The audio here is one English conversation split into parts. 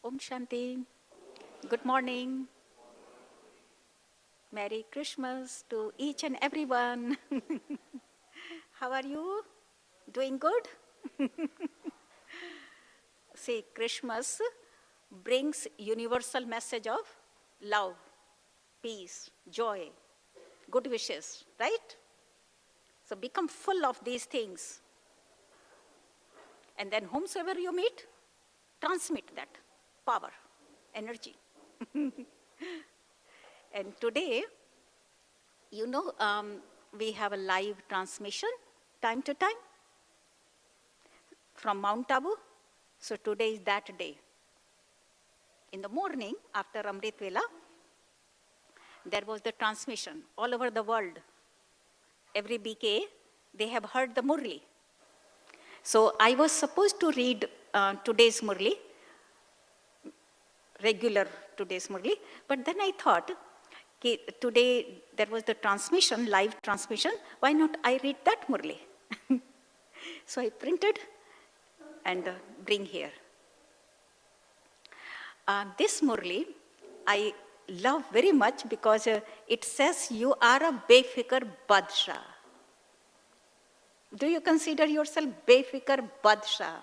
Om Shanti. Good morning. Merry Christmas to each and everyone. How are you? Doing good? See, Christmas brings universal message of love, peace, joy, good wishes, right? So become full of these things. And then whomsoever you meet, transmit that power, energy. And today, we have a live transmission time to time from Mount Abu. So today is that day. In the morning, after Amrit Vela, there was the transmission all over the world. Every BK, they have heard the Murli. So I was supposed to read today's Murli, regular today's Murli, but then I thought, today there was the transmission, live transmission, why not I read that Murli? So I printed and bring here. This Murli, I love very much because it says you are a Befikar Badshah. Do you consider yourself Befikar Badshah?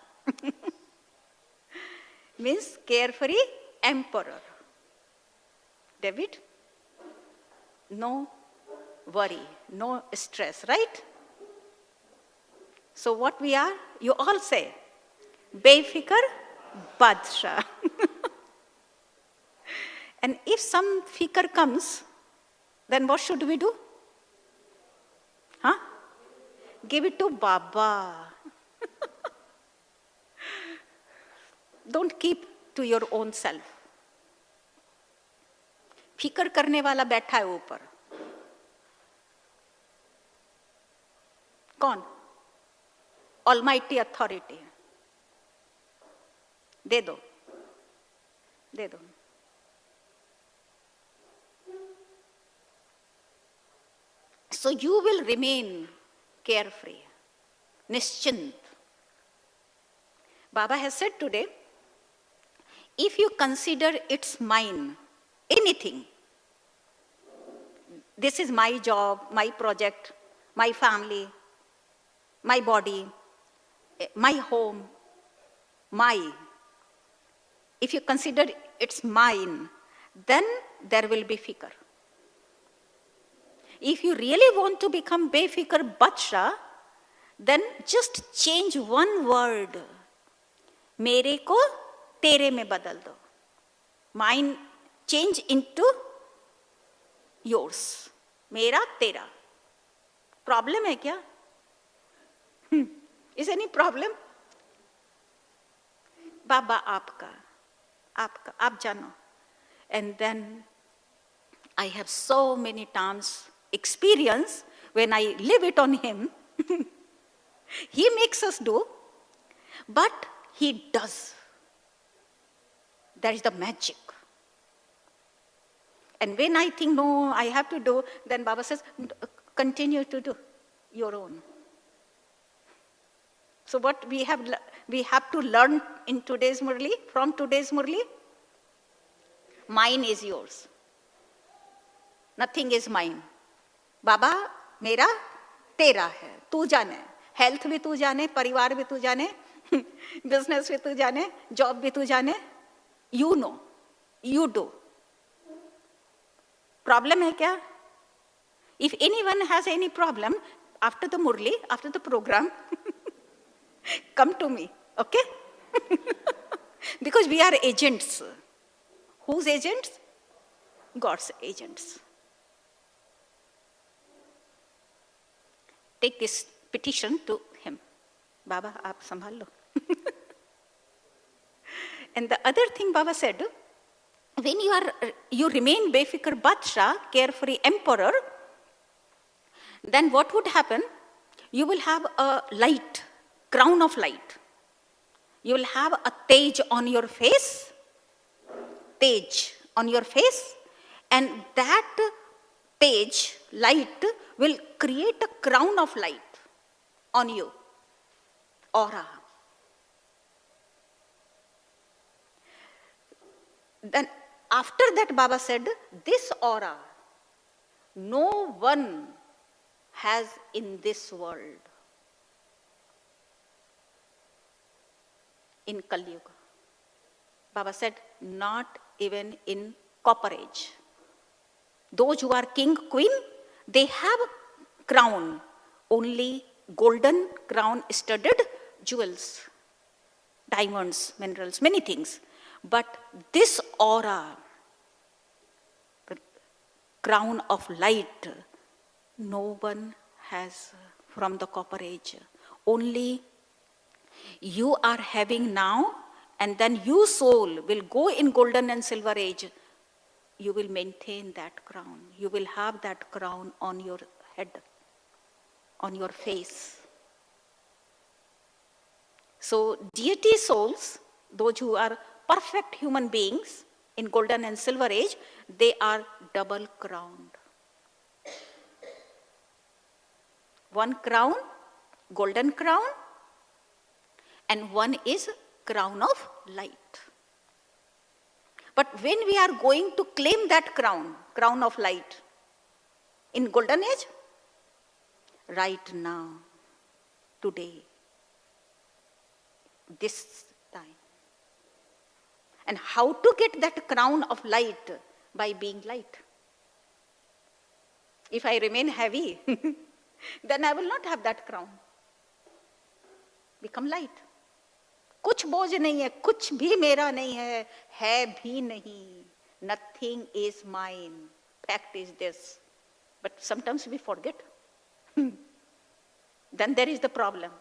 Means carefree emperor. David? No worry, no stress, right? So what we are, you all say, Befikar Badshah. And if some fikr comes, then what should we do? Huh? Give it to Baba. Don't keep to your own self. फिकर करने वाला बैठा है ऊपर. कौन? Almighty authority. दे दो. दे दो. So you will remain carefree, nischint. Baba has said today, if you consider it's mine, anything, this is my job, my project, my family, my body, my home, if you consider it's mine, then there will be fikr. If you really want to become Befikar Badshah, then just change one word. मेरे को तेरे में बदल दो. Mine change into yours. मेरा तेरा. Problem है क्या? Is any problem? बाबा आपका, आपका, आप जानो. And then I have so many times experience when I live it on him. He makes us do, but he does. That is the magic. And when I think, no, I have to do, then Baba says, continue to do your own. So what we have to learn in today's Murli, from today's Murli, mine is yours. Nothing is mine. बाबा मेरा तेरा है, तू जाने, health भी तू जाने, परिवार भी तू जाने, बिजनेस भी तू जाने, जॉब भी तू जाने, you know, you do. Problem है क्या? If anyone has any problem, after the Murli, after the program, come to me, okay? Because we are agents. Whose agents? God's agents. Take this petition to him. Baba, aap sambhal lo. And the other thing Baba said, when you remain Befikar Badshah, carefree emperor, then what would happen? You will have a light, crown of light. You will have a tej on your face, and that tej, light, will create a crown of light on you, aura. Then after that Baba said, this aura, no one has in this world. In Kali Yuga. Baba said, not even in Copper Age. Those who are king, queen, they have crown, only golden crown studded jewels, diamonds, minerals, many things. But this aura, the crown of light, no one has from the Copper Age. Only you are having now, and then you soul will go in golden and silver age. You will maintain that crown. You will have that crown on your head, on your face. So deity souls, those who are perfect human beings in golden and silver age, they are double crowned. One crown, golden crown, and one is crown of light. But when we are going to claim that crown, crown of light, in golden age, right now, today, this time. And how to get that crown of light? By being light. If I remain heavy, then I will not have that crown. Become light. कुछ बोझ नहीं है, कुछ भी मेरा नहीं है भी नहीं. Nothing is mine. Fact is this. But sometimes we forget. Then there is the problem.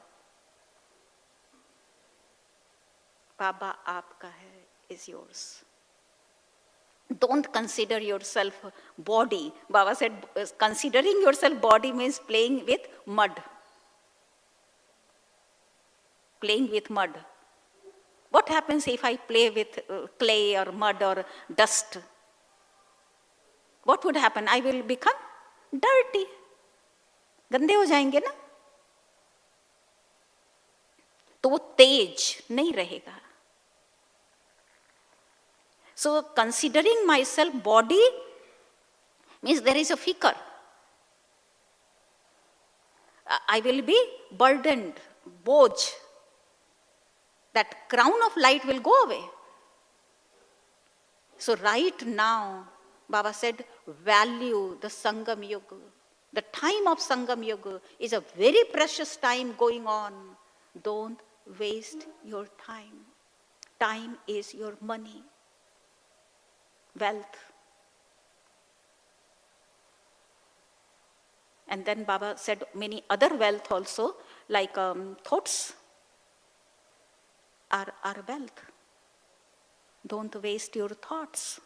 Baba aapka hai, is yours. Don't consider yourself body. Baba said, considering yourself body means playing with mud. Playing with mud. What happens if I play with clay or mud or dust? What would happen? I will become dirty. गंदे हो जाएंगे ना? तो वो तेज नहीं रहेगा. So considering myself body means there is a fikr. I will be burdened, boj. That crown of light will go away. So right now, Baba said, value the Sangam Yuga. The time of Sangam Yuga is a very precious time going on. Don't waste your time. Time is your money, wealth. And then Baba said many other wealth also, like thoughts are wealth. Don't waste your thoughts.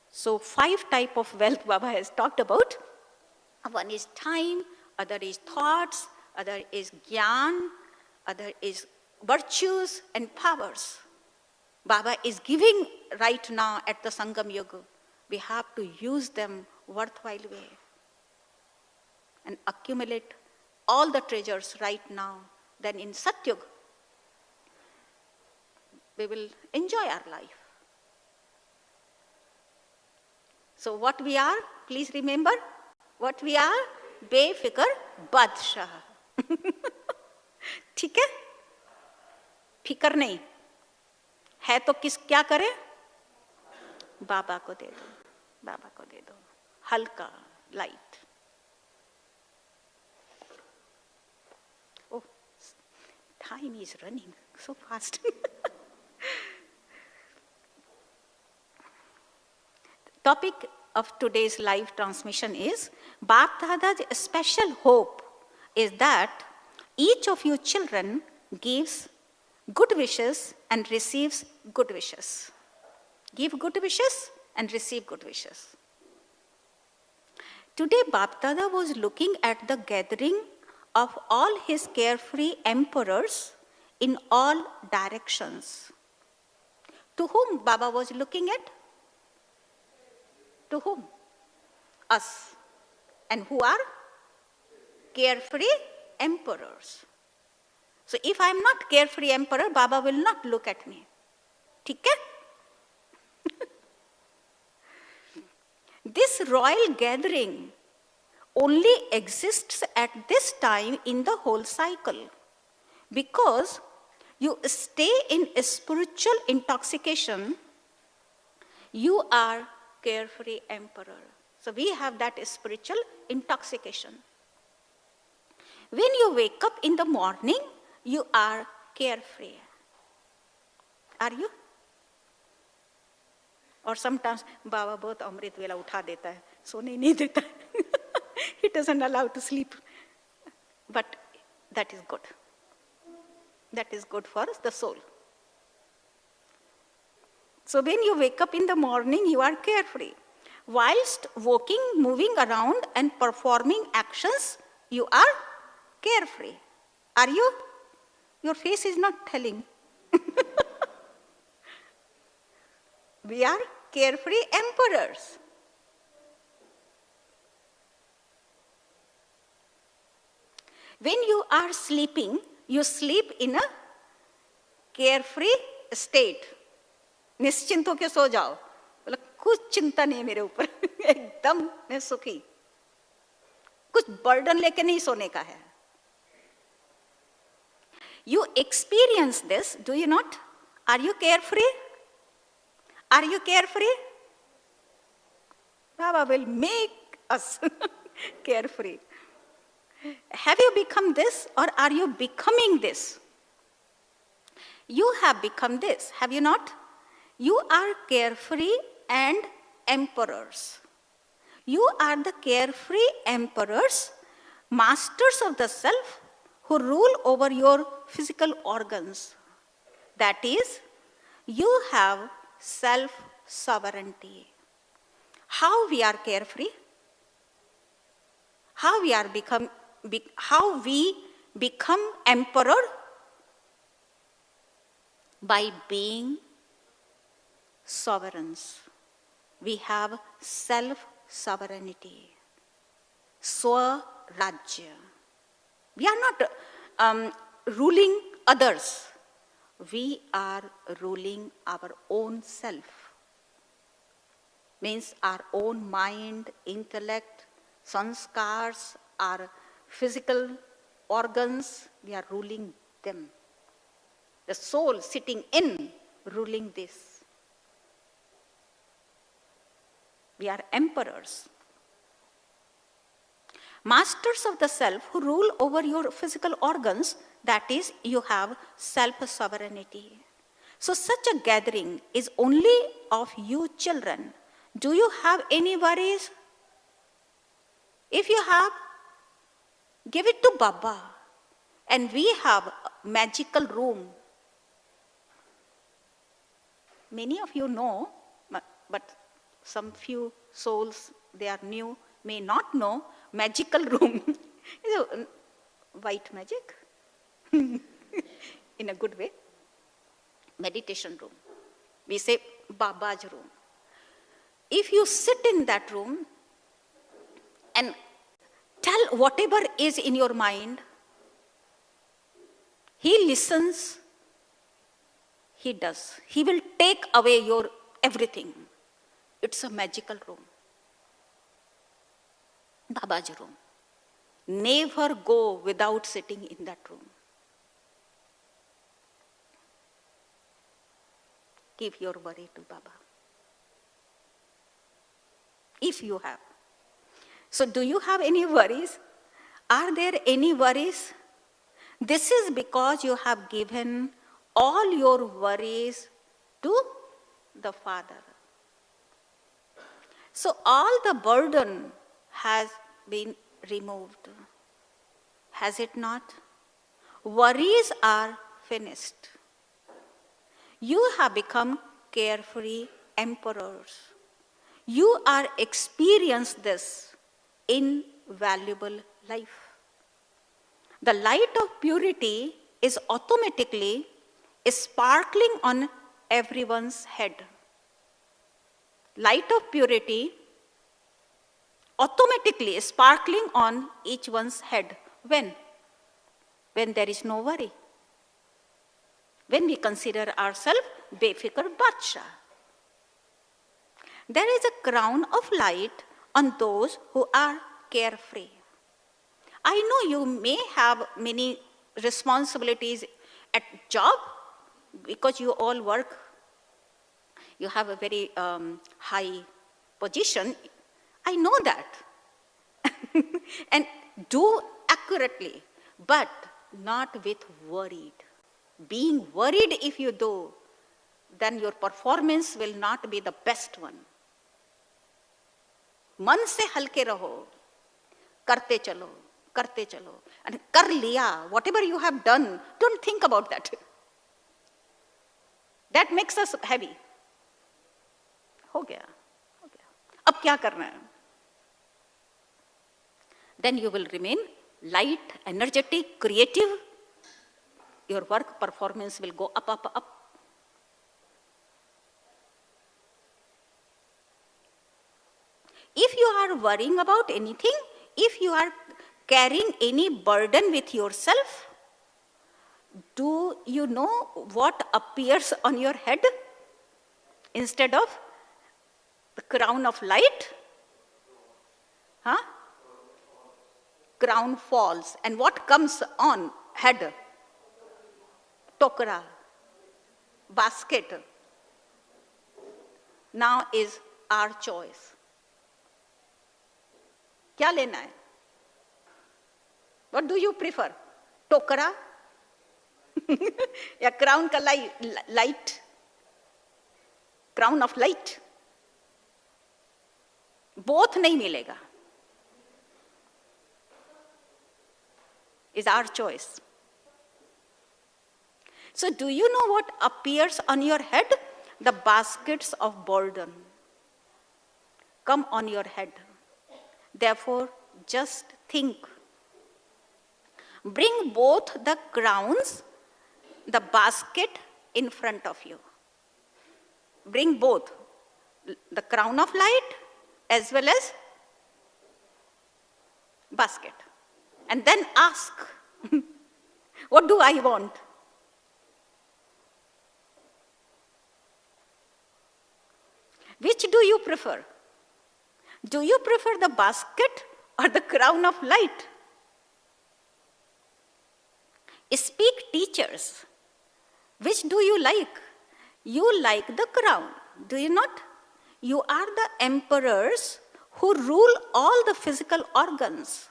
So 5 types of wealth Baba has talked about. One is time, other is thoughts, other is gyan, other is virtues and powers. Baba is giving right now at the Sangam Yuga. We have to use them worthwhile way and accumulate all the treasures right now. Then in Satyug, we will enjoy our life. So what we are, please remember, what we are, बेफिक्र बादशाह. ठीक है? फिक्र नहीं है तो क्या करे? बाबा को दे दो, बाबा को दे दो. हल्का, light. Oh, time is running so fast. Topic of today's live transmission is Bap Dada's special hope is that each of you children gives good wishes and receives good wishes. Give good wishes and receive good wishes. Today Bap Dada was looking at the gathering of all his carefree emperors in all directions. To whom Baba was looking at? To whom? Us. And who are? Carefree emperors. So if I am not carefree emperor, Baba will not look at me. ठीक है? This royal gathering only exists at this time in the whole cycle, because you stay in a spiritual intoxication. You are carefree emperor. So we have that spiritual intoxication. When you wake up in the morning, you are carefree. Are you? और sometimes बाबा बहुत अमृत वेला उठा देता है, सोने नहीं देता है. He doesn't allow to sleep. But that is good. That is good for the soul. So when you wake up in the morning, you are carefree. Whilst walking, moving around and performing actions, you are carefree. Are you? Your face is not telling. We are carefree emperors. When you are sleeping, you sleep in a carefree state. निश्चिंत होकर सो जाओ, बोला कुछ चिंता नहीं मेरे ऊपर, एकदम मैं सुखी, कुछ बर्डन लेके नहीं सोने का है. You experience this, do you not? Are you carefree? Are you carefree? Baba will make us carefree. Have you become this, or are you becoming this? You have become this, have you not? You are carefree and emperors. You are the carefree emperors, masters of the self, who rule over your physical organs. That is, you have self-sovereignty. How we are carefree? How we become emperor? By being sovereigns. We have self-sovereignty. Swarajya. We are not ruling others. We are ruling our own self. Means our own mind, intellect, sanskars, our physical organs, we are ruling them. The soul sitting in, ruling this. We are emperors. Masters of the self who rule over your physical organs, that is, you have self-sovereignty. So such a gathering is only of you children. Do you have any worries? If you have, give it to Baba. And we have a magical room. Many of you know, but some few souls, they are new, may not know, magical room. Is a white magic, in a good way. Meditation room. We say Baba's room. If you sit in that room and tell whatever is in your mind, he listens, he does. He will take away your everything. It's a magical room. Baba's room. Never go without sitting in that room. Give your worry to Baba. If you have. So do you have any worries? Are there any worries? This is because you have given all your worries to the Father. So all the burden has been removed. Has it not? Worries are finished. You have become carefree emperors. You are experienced this invaluable life. The light of purity is automatically sparkling on everyone's head. Light of purity automatically sparkling on each one's head. When? When there is no worry. when we consider ourselves Befikar Badshah. There is a crown of light on those who are carefree. I know you may have many responsibilities at job because you all work. You have a very high position. I know that. And do accurately, but not with worried. Being worried if you do, then your performance will not be the best one. मन से हल्के रहो, करते चलो, and कर लिया, whatever you have done, don't think about that. That makes us heavy. हो गया. अब क्या करना है? Then you will remain light, energetic, creative. Your work performance will go up. If you are worrying about anything, if you are carrying any burden with yourself, do you know what appears on your head instead of the crown of light? Crown falls. And what comes on head? Tokra, basket. Now is our choice. क्या लेना है? What do you prefer? टोकरा या crown का light? Crown of light? Both नहीं मिलेगा. Is our choice. So do you know what appears on your head? The baskets of burden come on your head. Therefore, just think. Bring both the crowns, the basket in front of you. Bring both, the crown of light as well as basket. And then ask, what do I want? Which do you prefer? Do you prefer the basket or the crown of light? Speak, teachers. Which do you like? You like the crown, do you not? You are the emperors who rule all the physical organs.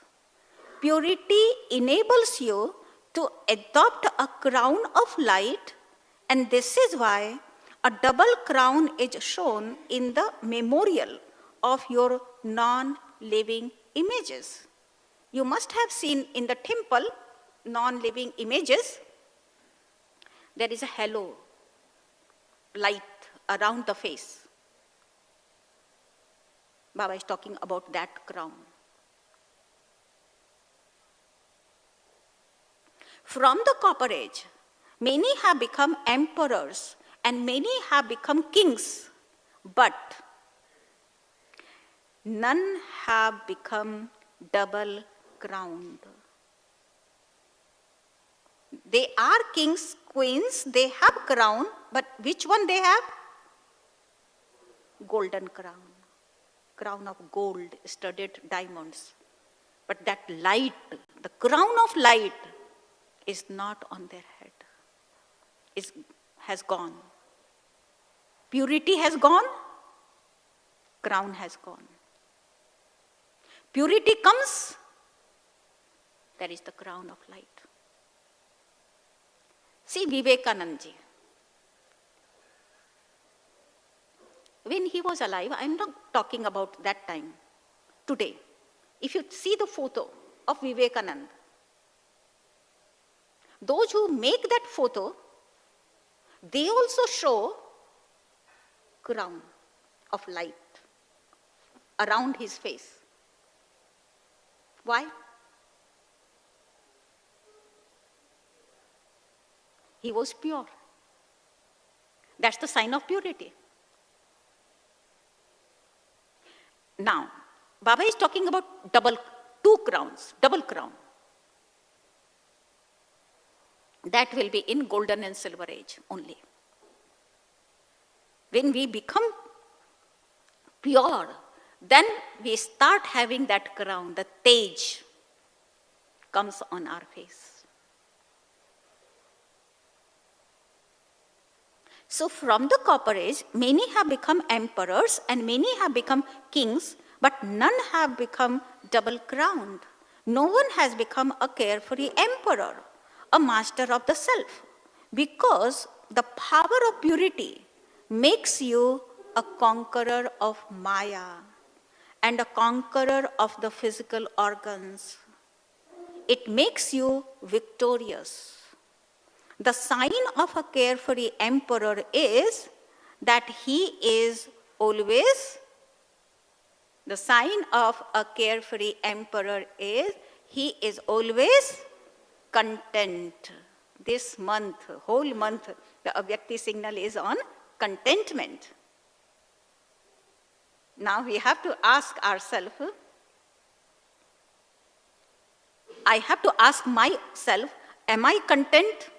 Purity enables you to adopt a crown of light, and this is why a double crown is shown in the memorial of your non-living images. You must have seen in the temple non-living images. There is a halo light around the face. Baba is talking about that crown. From the Copper Age, many have become emperors and many have become kings, but none have become double crowned. They are kings, queens, they have crown, but which one they have? Golden crown. Crown of gold, studded diamonds. But that light, the crown of light, is not on their head. Has gone. Purity has gone, crown has gone. Purity comes, there is the crown of light. See Vivekananda ji. When he was alive, I am not talking about that time, today. If you see the photo of Vivekananda, those who make that photo, they also show crown of light around his face. Why? He was pure. That's the sign of purity. Now, Baba is talking about two crowns, double crown. that will be in golden and silver age only. When we become pure, then we start having that crown, the Tej comes on our face. So from the Copper Age, many have become emperors and many have become kings, but none have become double-crowned. No one has become a carefree emperor, a master of the self, because the power of purity makes you a conqueror of Maya and a conqueror of the physical organs. It makes you victorious. The sign of a carefree emperor is that he is always, the sign of a carefree emperor is he is always content. This month, whole month, the Avyakti signal is on contentment. Now we have to ask ourselves, I have to ask myself, am I content?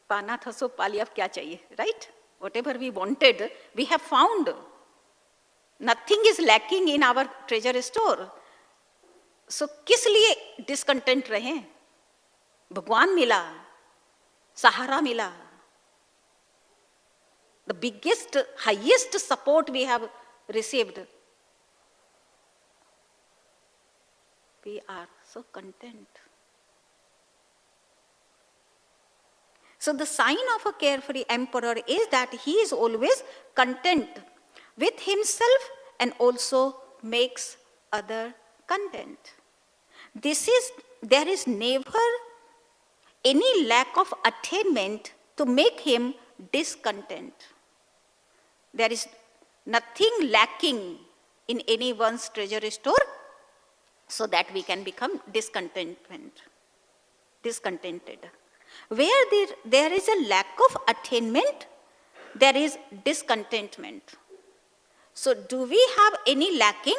पाना था सो पा लिया, अब क्या चाहिए, right? Whatever we wanted, we have found. Nothing is lacking in our treasure store. So किस लिए discontent रहे? भगवान मिला, सहारा मिला. The biggest, highest support we have received. We are so content. So the sign of a carefree emperor is that he is always content with himself and also makes other content. There is never any lack of attainment to make him discontent. There is nothing lacking in anyone's treasure store so that we can become discontented. Where there is a lack of attainment, there is discontentment. So do we have any lacking?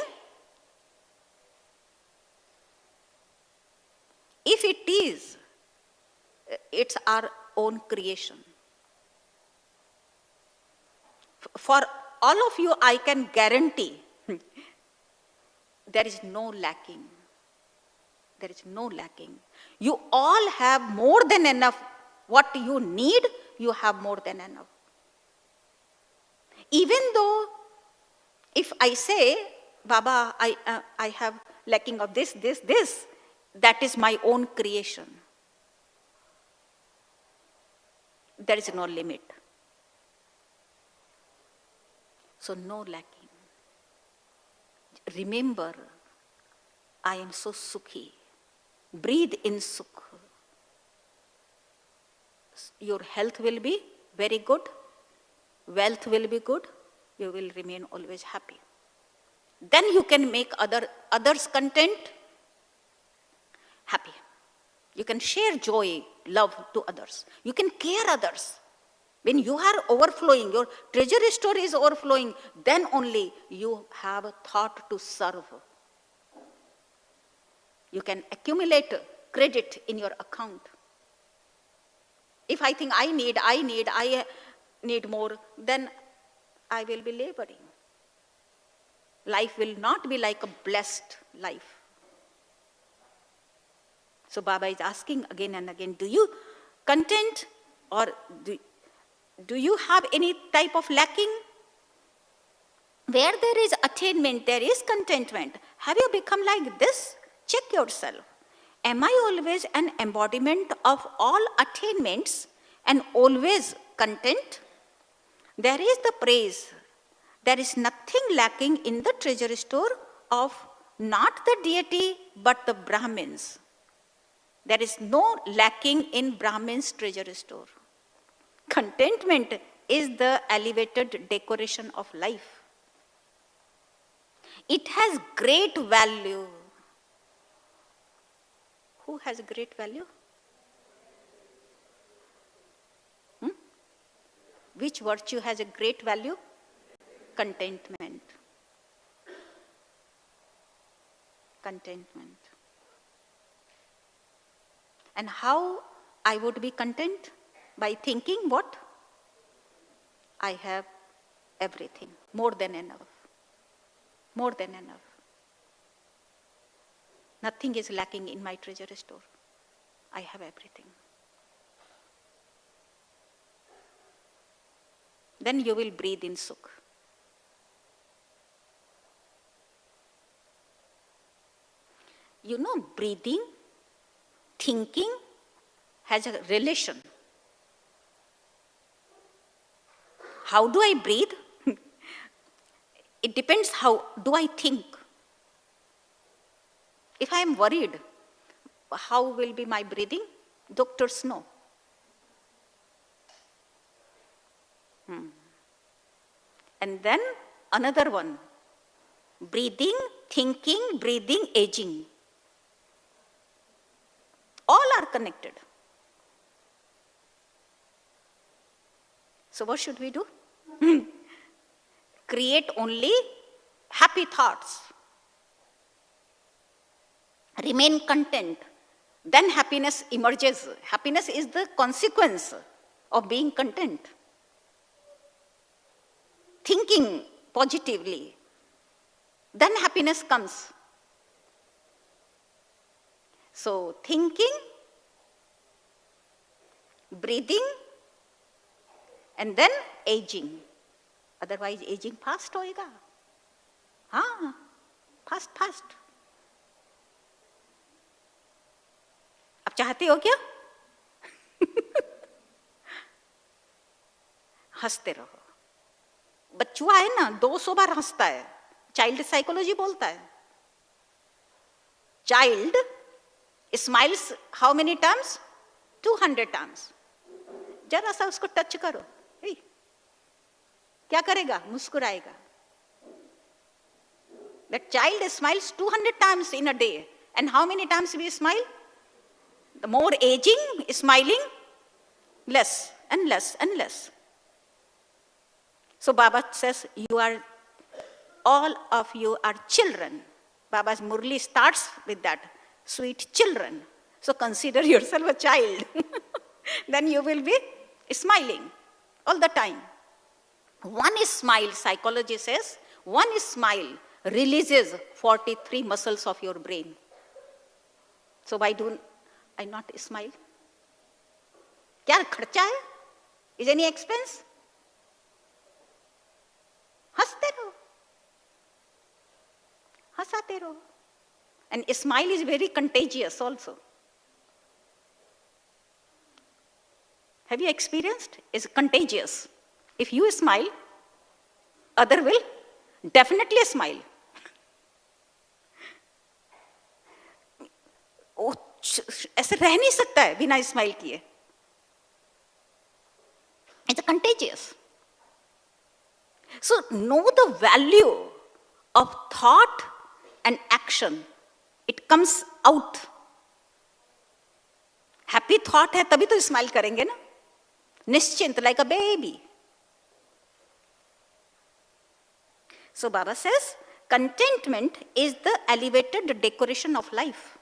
If it is, it's our own creation. For all of you, I can guarantee there is no lacking. There is no lacking. You all have more than enough. What you need, you have more than enough. Even though if I say, Baba, I have lacking of this, that is my own creation. There is no limit. So no lacking. Remember, I am so sukhi. Breathe in sukh. Your health will be very good. Wealth will be good. You will remain always happy. Then you can make others content, happy. You can share joy, love to others. You can care others. When you are overflowing, your treasure store is overflowing, then only you have a thought to serve. You can accumulate credit in your account. If I think I need more, then I will be laboring. Life will not be like a blessed life. So Baba is asking again and again, do you content or do you have any type of lacking? Where there is attainment, there is contentment. Have you become like this? Check yourself. Am I always an embodiment of all attainments and always content? There is the praise. There is nothing lacking in the treasure store of not the deity but the Brahmins. There is no lacking in Brahmins' treasure store. Contentment is the elevated decoration of life. It has great value. Who has great value? Which virtue has a great value? Contentment. Contentment. And how I would be content? By thinking what? I have everything, more than enough. More than enough. Nothing is lacking in my treasure store. I have everything. Then you will breathe in Sukh. You know, breathing, thinking has a relation. How do I breathe? It depends how do I think. If I am worried, how will be my breathing? Doctors know. And then another one. Breathing, thinking, breathing, aging. All are connected. So what should we do? Create only happy thoughts. Remain content. Then happiness emerges. Happiness is the consequence of being content. Thinking positively. Then happiness comes. So thinking, breathing, and then aging. Otherwise aging fast होएगा. हाँ, fast. आप चाहते हो क्या? हंसते रहो. बच्चुआ है ना, 200 बार हंसता है. चाइल्ड साइकोलॉजी बोलता है. Child smiles how many times? 200 times. जरा सा उसको टच करो. क्या करेगा? मुस्कुराएगा. That child smiles 200 times in a day. And how many times we smile? The more aging, smiling, less and less and less. So Baba says, all of you are children. Baba's Murli starts with that, sweet children. So consider yourself a child. Then you will be smiling all the time. One smile, psychology says, one smile releases 43 muscles of your brain. So why do I not smile? क्या खर्चा है? Is any expense? हंसते रहो, हंसाते रहो. And a smile is very contagious also. Have you experienced? It's contagious. If you smile, other will definitely smile. ऐसे रह नहीं सकता है बिना स्माइल किए. It's contagious. So know the value of thought and action. It comes out. Happy thought है तभी तो स्माइल करेंगे ना. निश्चिंत, like a baby. So Baba says, contentment is the elevated decoration of life.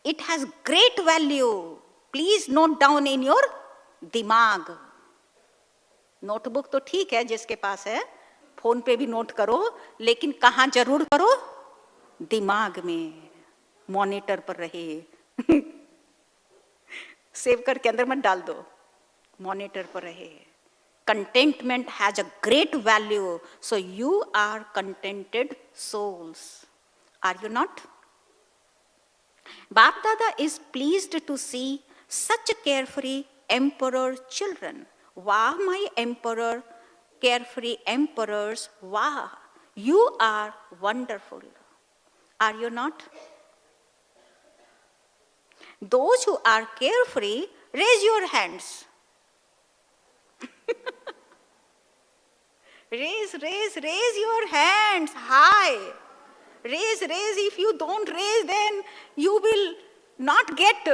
It has great value. Please note down in your दिमाग. Notebook तो ठीक है जिसके पास है, फोन पे भी नोट करो, लेकिन कहाँ जरूर करो? दिमाग में, मॉनिटर पर रहे. सेव करके अंदर मत डाल दो, मॉनिटर पर रहे. Contentment has a great value. So you are contented souls. Are you not? Bap Dada is pleased to see such carefree emperor children. Wow, my emperor, carefree emperors, wow, you are wonderful. Are you not? Those who are carefree, raise your hands. Raise your hands high. Raise. If you don't raise, then you will not get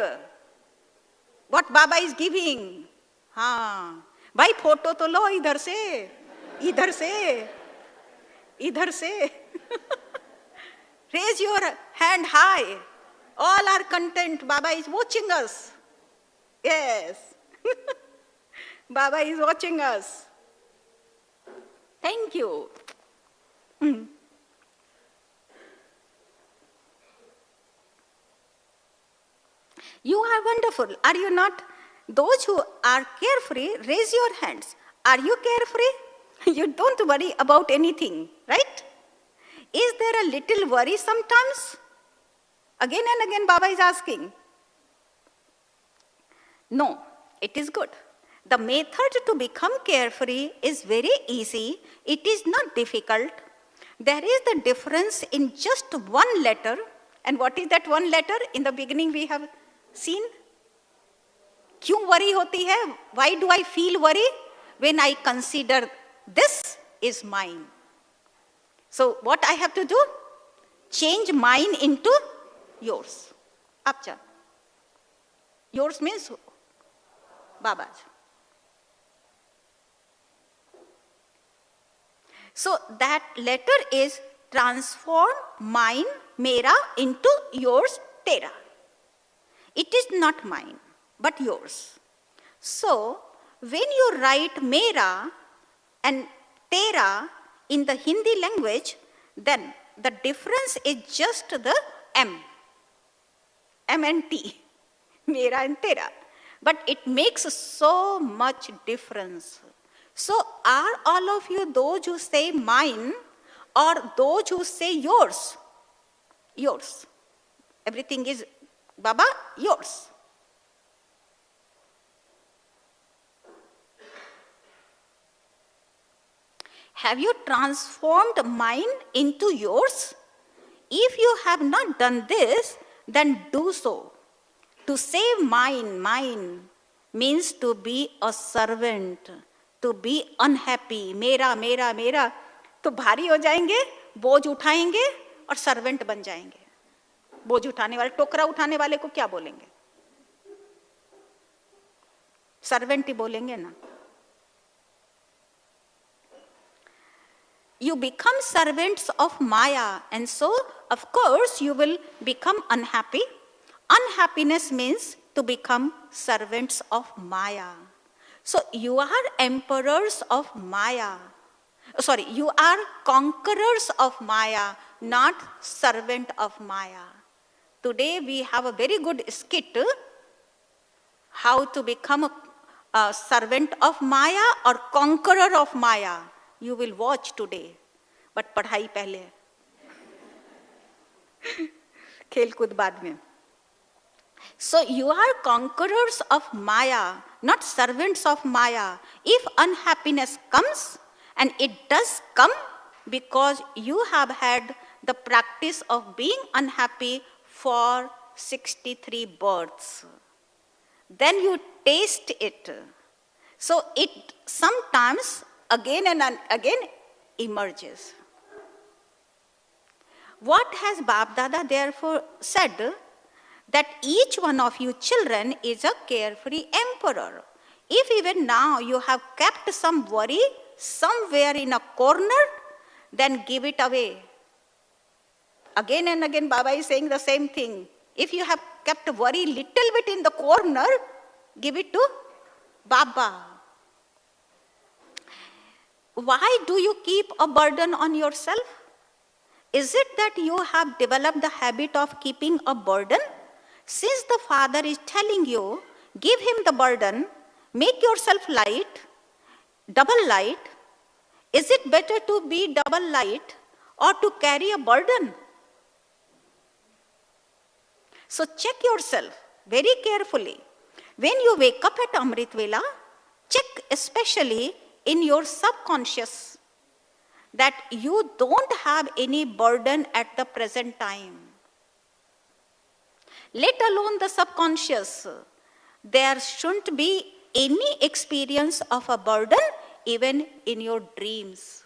what Baba is giving. हाँ, भाई photo तो लो इधर से. Raise your hand high. All are content. Baba is watching us. Yes. Baba is watching us. Thank you. You are wonderful. Are you not? Those who are carefree, raise your hands. Are you carefree? You don't worry about anything, right? Is there a little worry sometimes? Again and again, Baba is asking. No, it is good. The method to become carefree is very easy. It is not difficult. There is the difference in just one letter. And what is that one letter? In the beginning we have seen. क्यों worry होती है? Why do I feel worry? When I consider this is mine. So what I have to do? Change mine into yours. आप जाओ. Yours means Baba's. So that letter is transform mine, mera, into yours, tera. It is not mine, but yours. So when you write mera and tera in the Hindi language, then the difference is just the M. M and T. Mera and tera. But it makes so much difference. So are all of you those who say mine or those who say yours? Yours. Everything is Baba, yours. Have you transformed mine into yours? If you have not done this, then do so. To say mine means to be a servant, to be unhappy. मेरा मेरा मेरा तो भारी हो जाएंगे, बोझ उठाएंगे और सर्वेंट बन जाएंगे. बोझ उठाने वाले, टोकरा उठाने वाले को क्या बोलेंगे? सर्वेंट ही बोलेंगे ना. You become servants of Maya, and so of course you will become unhappy. Unhappiness means to become servants of Maya. So you are emperors of Maya. Sorry, you are conquerors of Maya, not servant of Maya. Today we have a very good skit, how to become a servant of Maya or conqueror of Maya. You will watch today. But पढ़ाई पहले, खेल कूद बाद में. So you are conquerors of Maya, not servants of Maya. If unhappiness comes, and it does come because you have had the practice of being unhappy for 63 births, then you taste it. So it sometimes again and again emerges. What has Bap Dada therefore said? That each one of you children is a carefree emperor. If even now you have kept some worry somewhere in a corner, then give it away. Again and again Baba is saying the same thing. If you have kept worry little bit in the corner, give it to Baba. Why do you keep a burden on yourself? Is it that you have developed the habit of keeping a burden? Since the Father is telling you, give him the burden, make yourself light, double light, is it better to be double light or to carry a burden? So check yourself very carefully. When you wake up at Amrit Vela, check especially in your subconscious that you don't have any burden at the present time. Let alone the subconscious. There shouldn't be any experience of a burden even in your dreams.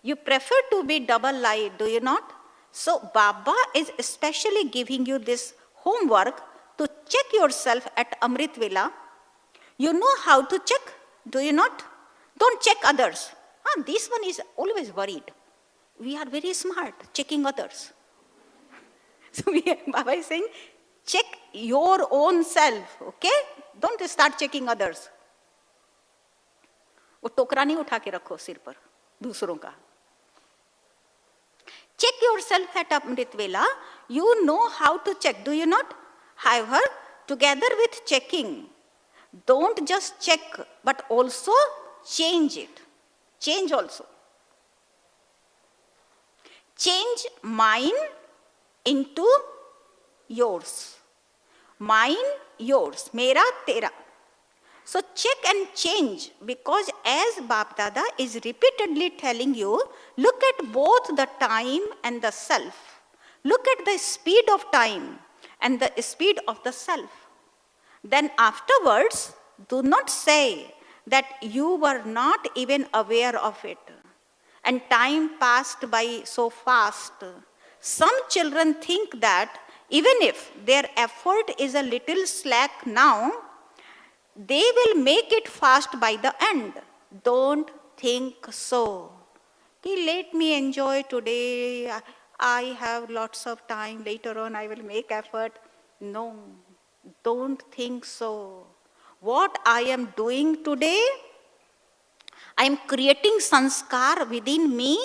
You prefer to be double light, do you not? So Baba is especially giving you this homework to check yourself at Amrit Vela. You know how to check, do you not? Don't check others. This one is always worried. we are very smart, checking others. So Baba is saying, check your own self, okay? Don't start checking others. वो टोकरा नहीं उठा के रखो सिर पर दूसरों का. Check yourself at Amrit Vela. You know how to check, do you not? However, together with checking, don't just check, but also change it. Change also. Change mine into yours. Mine, yours. Mera, tera. So check and change, because as Bap Dada is repeatedly telling you, look at both the time and the self. Look at the speed of time and the speed of the self. Then afterwards, do not say that you were not even aware of it. And time passed by so fast. Some children think that even if their effort is a little slack now, they will make it fast by the end. Don't think so. Let me enjoy today. I have lots of time. Later on, I will make effort. No, don't think so. What I am doing today, I am creating sanskar within me,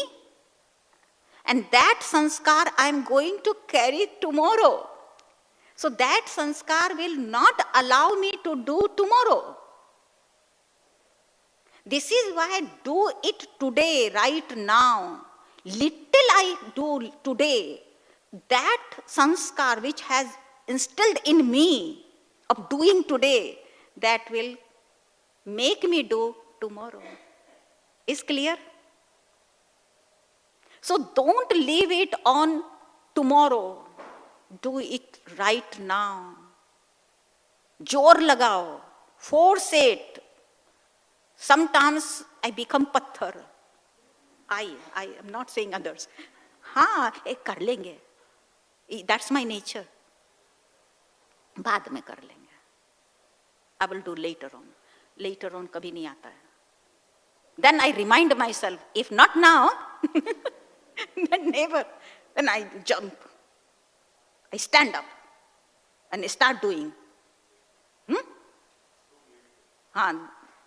and that sanskar I am going to carry tomorrow. So that sanskar will not allow me to do tomorrow. This is why I do it today, right now. Little I do today, that sanskar which has instilled in me of doing today, that will make me do tomorrow. Is clear? So don't leave it on tomorrow. Do it right now. Jor lagao. Force it. Sometimes I become patthar. I am not saying others. Kar lenge. That's my nature. Baad mein kar lenge. I will do later on. Later on kabhi nahi aata hai. Then I remind myself, if not now, then never. Then I jump. I stand up and start doing.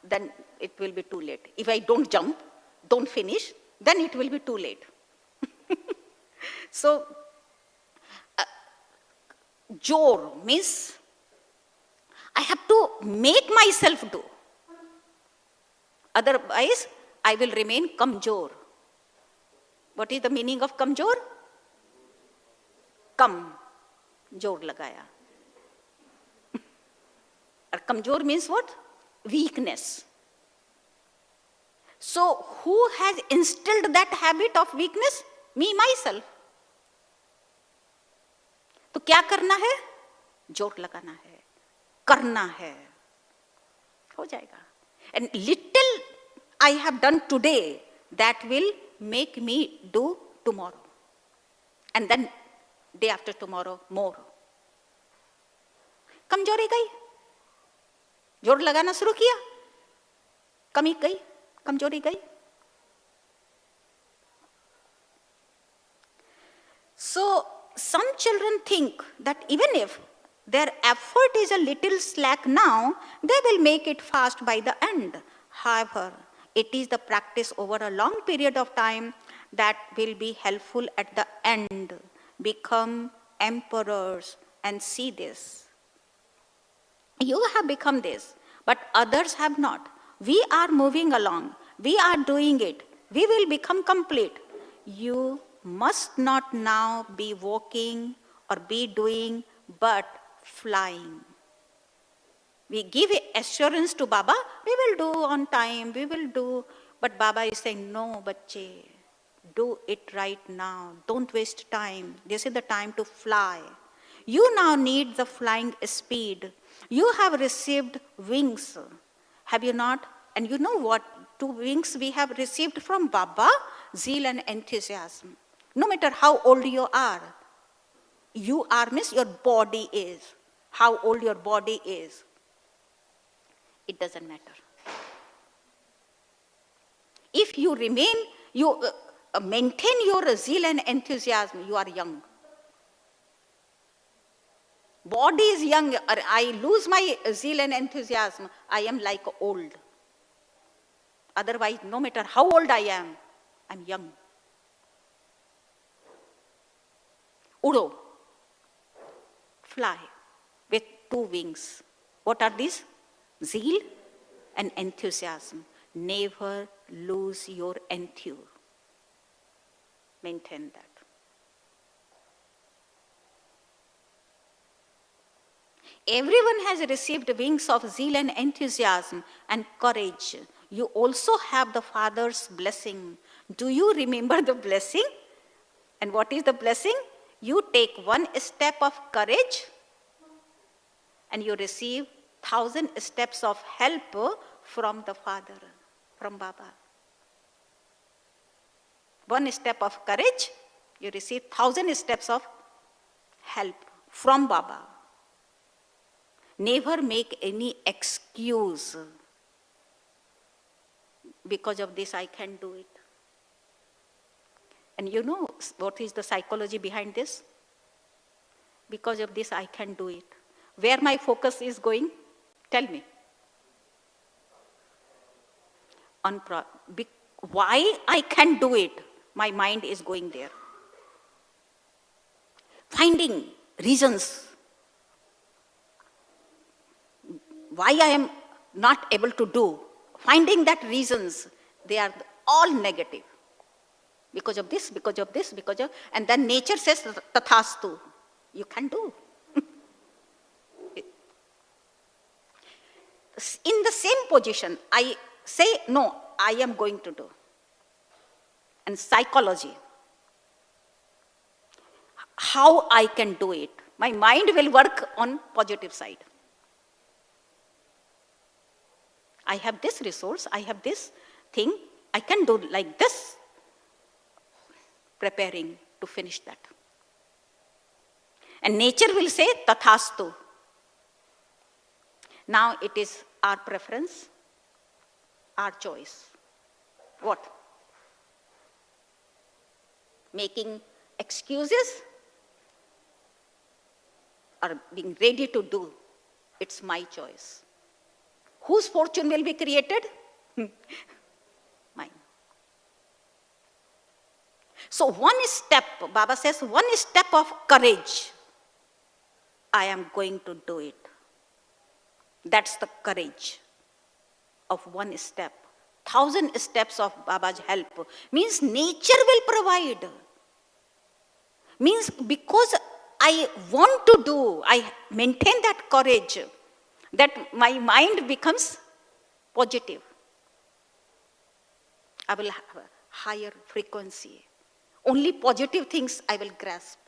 Then it will be too late. If I don't jump, don't finish, then it will be too late. So, jor means I have to make myself do. Otherwise, I will remain kamjor. What is the meaning of kamjor? Kam. जोर लगाया. और कमजोर means what? Weakness. So who has instilled that habit of weakness? Me, myself. तो क्या करना है? जोर लगाना है, करना है, हो जाएगा. And little I have done today, that will make me do tomorrow. And then day after tomorrow, more. कमजोरी गई, जोर लगाना शुरू किया, कमी गई, कमजोरी गई. So some children think that even if their effort is a little slack now, they will make it fast by the end. However, it is the practice over a long period of time that will be helpful at the end. Become emperors and see this. You have become this, but others have not. We are moving along. We are doing it. We will become complete. You must not now be walking or be doing, but flying. We give assurance to Baba, we will do on time, we will do. But Baba is saying, no, bacche, do it right now. Don't waste time. This is the time to fly. You now need the flying speed. You have received wings, have you not? And you know what? 2 wings we have received from Baba, zeal and enthusiasm. No matter how old you are means your body is. How old your body is, it doesn't matter. If you remain, maintain your zeal and enthusiasm, you are young. Body is young, I lose my zeal and enthusiasm, I am like old. Otherwise, no matter how old I am, I'm young. Udo, fly with two wings. What are these? Zeal and enthusiasm. Never lose your enthuse. Maintain that. Everyone has received wings of zeal and enthusiasm and courage. You also have the Father's blessing. Do you remember the blessing? And what is the blessing? You take one step of courage and you receive 1,000 steps of help from the Father, from Baba. One step of courage, you receive 1,000 steps of help from Baba. Never make any excuse. Because of this, I can't do it. And you know what is the psychology behind this? Because of this, I can't do it. Where my focus is going? Tell me. Why I can't do it? My mind is going there. Finding reasons why I am not able to do. Finding that reasons, they are all negative. Because of this, because of this, because of... And then nature says, tathastu. You can do. In the same position, I say, no, I am going to do. And psychology. How I can do it. My mind will work on positive side. I have this resource, I have this thing, I can do like this, preparing to finish that. And nature will say, tathastu. Now it is our preference, our choice. What? Making excuses or being ready to do, it's my choice. Whose fortune will be created? Mine. So one step, Baba says, one step of courage, I am going to do it. That's the courage of one step. 1,000 steps of Baba's help. Means nature will provide. Means because I want to do, I maintain that courage, that my mind becomes positive. I will have a higher frequency. Only positive things I will grasp.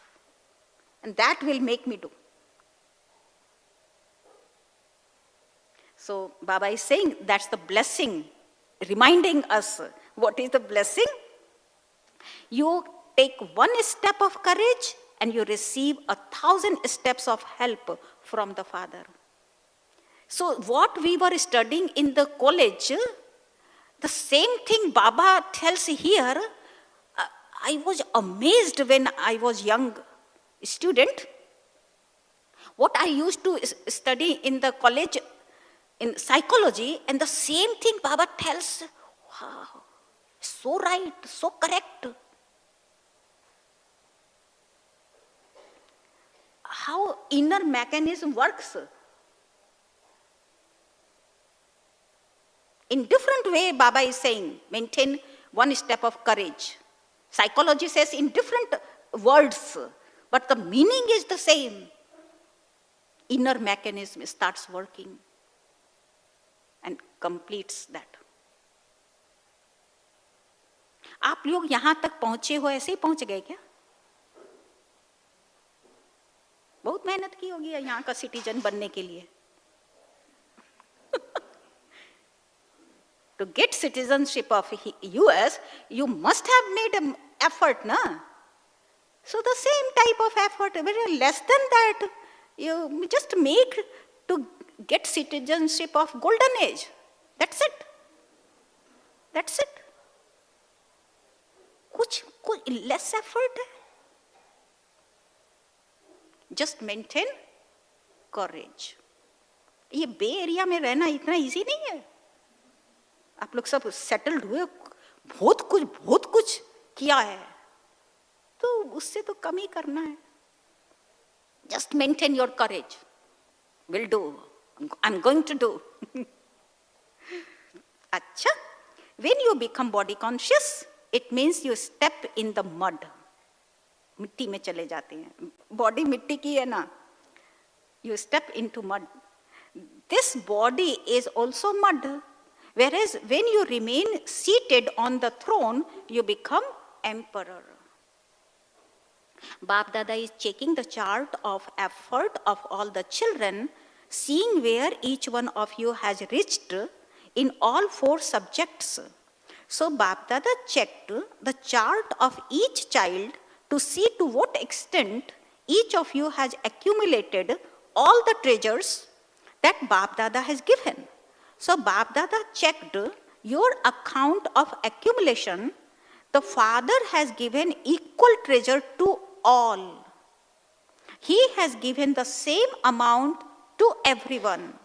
And that will make me do. So Baba is saying that's the blessing, reminding us what is the blessing. You take one step of courage and you receive 1,000 steps of help from the Father. So what we were studying in the college, the same thing Baba tells here. I was amazed when I was young student. What I used to study in the college in psychology, and the same thing Baba tells, wow, so right, so correct. How inner mechanism works. In different way, Baba is saying, maintain one step of courage. Psychology says in different words, but the meaning is the same. Inner mechanism starts working and completes that. आप लोग यहाँ तक पहुँचे हो, ऐसे ही पहुँच गए क्या? बहुत मेहनत की होगी यहाँ का सिटीजन बनने के लिए. To get citizenship of US, you must have made an effort, na? So the same type of effort, very less than that, you just make to get citizenship of golden age. That's it. That's it. कुछ less effort है. Just maintain करेज. ये बे area में रहना इतना easy नहीं है. आप लोग सब सेटल्ड हुए, बहुत कुछ किया है, तो उससे तो कम ही करना है. Just maintain your courage. Will do. I am going to do. अच्छा, when you become body conscious, it means you step in the mud. मिट्टी में चले जाते हैं. बॉडी मिट्टी की है ना. You step into mud. This body is also mud. Whereas when you remain seated on the throne, you become emperor. Bap Dada is checking the chart of effort of all the children, seeing where each one of you has reached in all 4 subjects. So Bap Dada checked the chart of each child to see to what extent each of you has accumulated all the treasures that Bap Dada has given. So Bap Dada checked your account of accumulation. The Father has given equal treasure to all. He has given the same amount to everyone.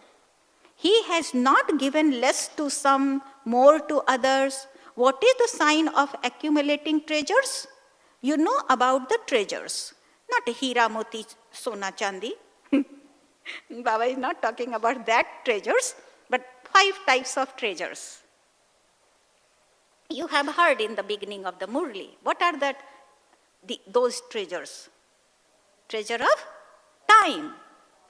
He has not given less to some, more to others. What is the sign of accumulating treasures? You know about the treasures, not Hira, Moti, Sona, Chandi. Baba is not talking about that treasures, but 5 types of treasures. You have heard in the beginning of the Murli. What are those treasures? Treasure of time,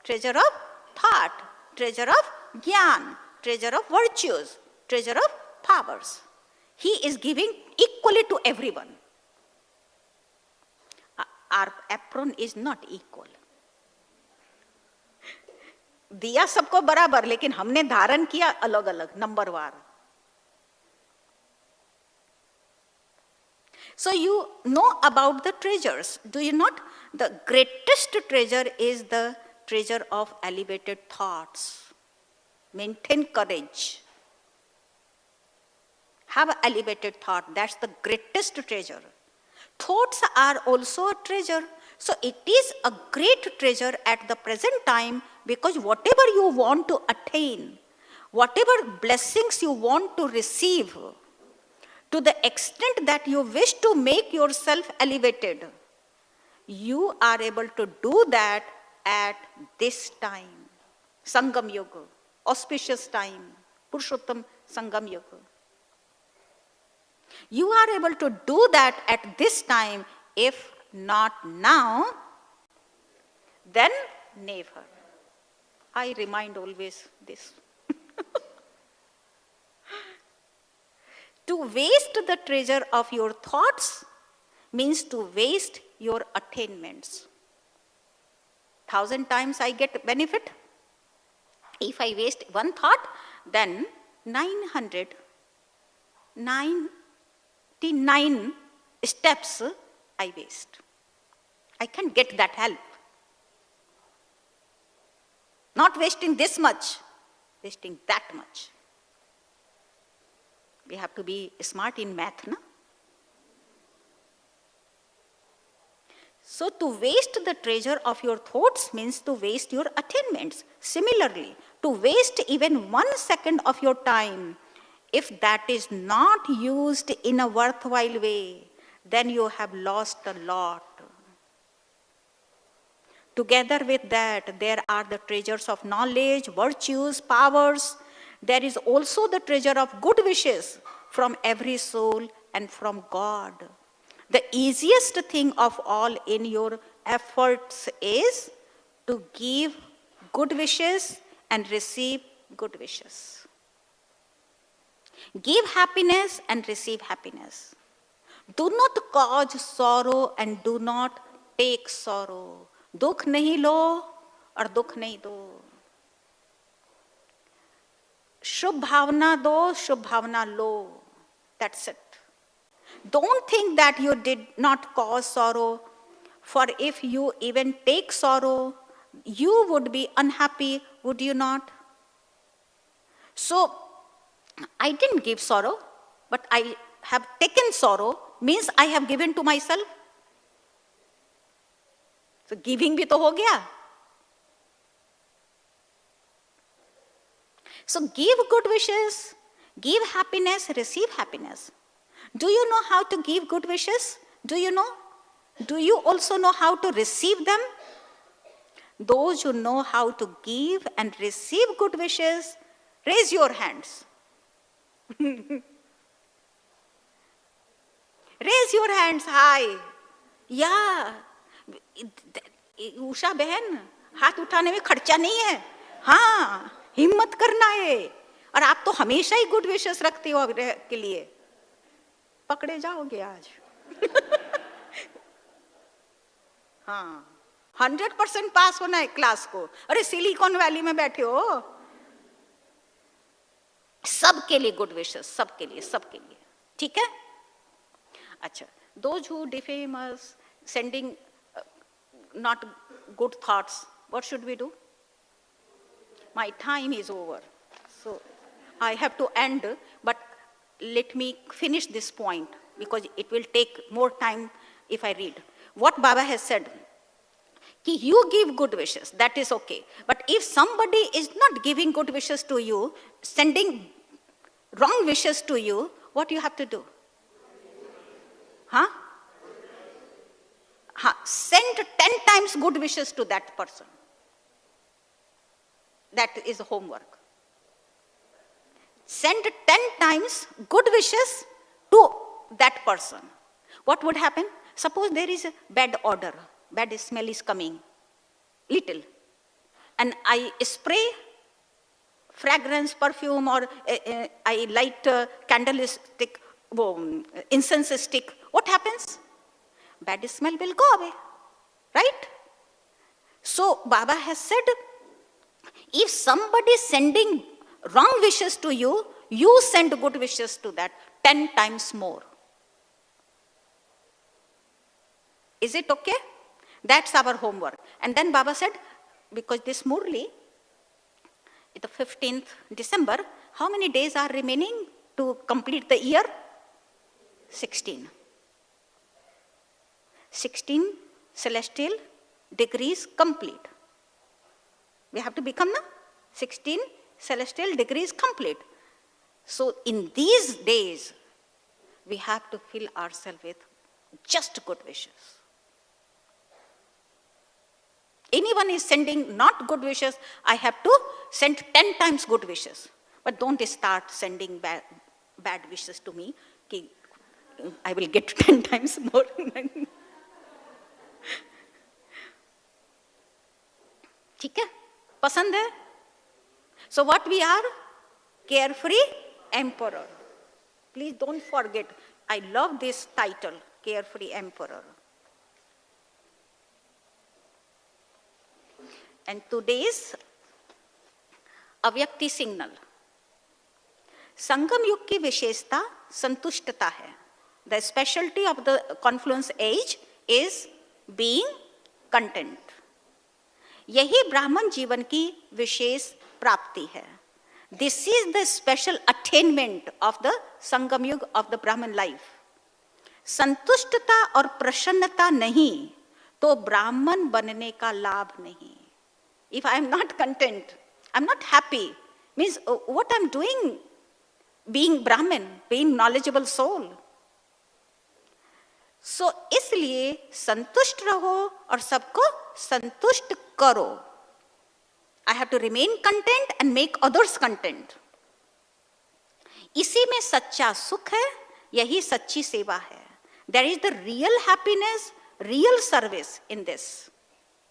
treasure of thought, treasure of jnana, treasure of virtues, treasure of powers. He is giving equally to everyone. Our apron is not equal. दिया सबको बराबर, लेकिन हमने धारण किया अलग अलग, नंबरवार. So you know about the treasures, do you not? The greatest treasure is the treasure of elevated thoughts. Maintain courage. Have an elevated thought. That's the greatest treasure. Thoughts are also a treasure. So it is a great treasure at the present time, because whatever you want to attain, whatever blessings you want to receive, to the extent that you wish to make yourself elevated, you are able to do that at this time. Sangam Yoga, auspicious time, Purushottam Sangam Yoga. You are able to do that at this time. If not now, then never. I remind always this. To waste the treasure of your thoughts means to waste your attainments. 1,000 times I get benefit. If I waste one thought, then 999 steps I waste. I can't get that help. Not wasting this much, wasting that much. We have to be smart in math, no? So to waste the treasure of your thoughts means to waste your attainments. Similarly, to waste even 1 second of your time, if that is not used in a worthwhile way, then you have lost a lot. Together with that, there are the treasures of knowledge, virtues, powers. There is also the treasure of good wishes from every soul and from God. The easiest thing of all in your efforts is to give good wishes and receive good wishes. Give happiness and receive happiness. Do not cause sorrow and do not take sorrow. दुख नहीं लो और दुख नहीं दो. शुभ भावना दो, शुभ भावना लो. That's it. Don't think that you did not cause sorrow, for if you even take sorrow, you would be unhappy, would you not? So, I didn't give sorrow, but I have taken sorrow, means I have given to myself. So giving भी तो हो गया. So give good wishes, give happiness, receive happiness. Do you know how to give good wishes? Do you know? Do you also know how to receive them? Those who know how to give and receive good wishes, raise your hands. Raise your hands high. Yeah. Usha बहन, हाथ उठाने में खर्चा नहीं है. हाँ, हिम्मत करना है. और आप तो हमेशा ही गुड विशेस रखते हो के लिए. पकड़े जाओगे आज. हाँ, 100% पास होना है क्लास को. अरे सिलिकॉन वैली में बैठे हो. सबके लिए गुड विशेस, सबके लिए, सबके लिए. ठीक है. अच्छा, those who defame us, sending not good thoughts, what should we do? My time is over, so I have to end, but let me finish this point because it will take more time if I read. What Baba has said, कि you give good wishes, that is okay. But if somebody is not giving good wishes to you, sending wrong wishes to you, what you have to do? Huh? Send 10 times good wishes to that person. That is homework. Send 10 times good wishes to that person. What would happen? Suppose there is a bad odor, bad smell is coming, little, and I spray fragrance, perfume, or I light a candlestick, incense stick. What happens? Bad smell will go away, right? So Baba has said, if somebody is sending wrong wishes to you, you send good wishes to that 10 times more. Is it okay? That's our homework. And then Baba said, because this Murli, the 15th December, how many days are remaining to complete the year? 16. 16 celestial degrees complete. We have to become now 16 celestial degrees complete. So in these days, we have to fill ourselves with just good wishes. Anyone is sending not good wishes, I have to send 10 times good wishes. But don't start sending bad wishes to me. I will get 10 times more. ठीक है? पसंद है? So what we are? Carefree Emperor. Please don't forget. I love this title, Carefree Emperor. And today's अव्यक्ति signal. संगम युग की विशेषता संतुष्टता है. The specialty of the confluence age is being content. यही ब्राह्मण जीवन की विशेष प्राप्ति है. This is the special attainment of the संगम युग of the Brahman life. संतुष्टता और प्रसन्नता नहीं तो ब्राह्मण बनने का लाभ नहीं. If I am not content, I am not happy, means what I am doing being Brahmin, being knowledgeable soul. So इसलिए संतुष्ट रहो और सबको संतुष्ट करो. I have to remain content and make others content. इसी में सच्चा सुख है, यही सच्ची सेवा है. There is the real happiness, real service in this.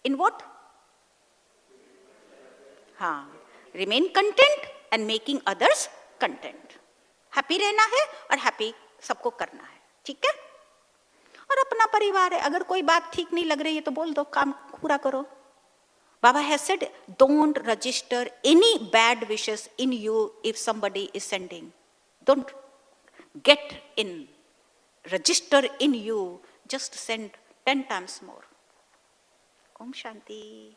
In what? हाँ, remain content and making others content. Happy रहना है और happy सबको करना है. ठीक है? और अपना परिवार है, अगर कोई बात ठीक नहीं लग रही है तो बोल दो, काम पूरा करो. Baba has said, don't register any bad wishes in you if somebody is sending. Don't get in, register in you, just send 10 times more. Om Shanti.